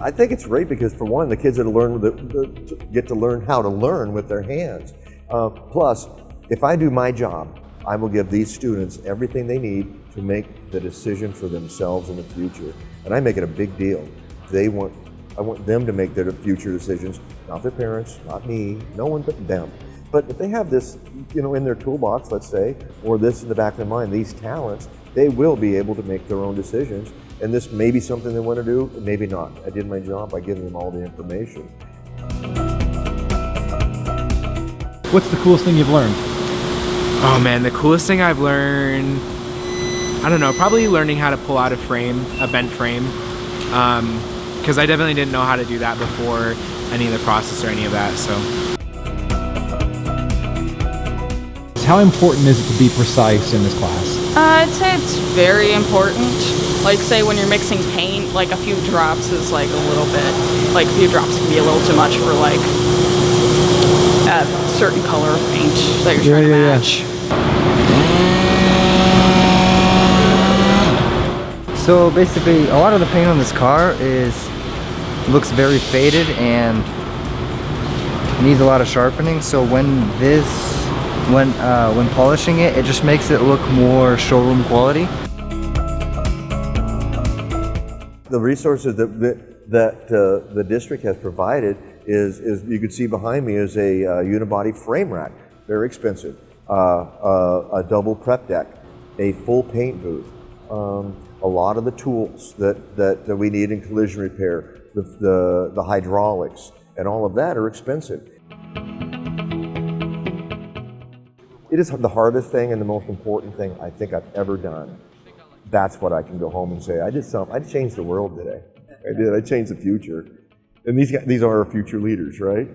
I think it's great because, for one, the kids that get to learn how to learn with their hands. Plus, if I do my job, I will give these students everything they need to make the decision for themselves in the future. And I make it a big deal. I want them to make their future decisions, not their parents, not me, no one but them. But if they have this, in their toolbox, let's say, or this in the back of their mind, these talents, they will be able to make their own decisions. And this may be something they want to do, maybe not. I did my job by giving them all the information. What's the coolest thing you've learned? Oh man, the coolest thing I've learned, I don't know, probably learning how to pull out a bent frame. Because I definitely didn't know how to do that before any of the process or any of that, so. How important is it to be precise in this class? I'd say it's very important. Like, say when you're mixing paint, like a few drops is like a little bit, like a few drops can be a little too much for like a certain color of paint that you're trying to match. So basically, a lot of the paint on this car looks very faded and needs a lot of sharpening. So when polishing it, it just makes it look more showroom quality. The resources that the district has provided is you can see behind me is a unibody frame rack, very expensive, a double prep deck, a full paint booth, a lot of the tools that we need in collision repair, the hydraulics, and all of that are expensive. It is the hardest thing and the most important thing I think I've ever done. That's what I can go home and say, I changed the world today. I did, I changed the future. And these are our future leaders, right?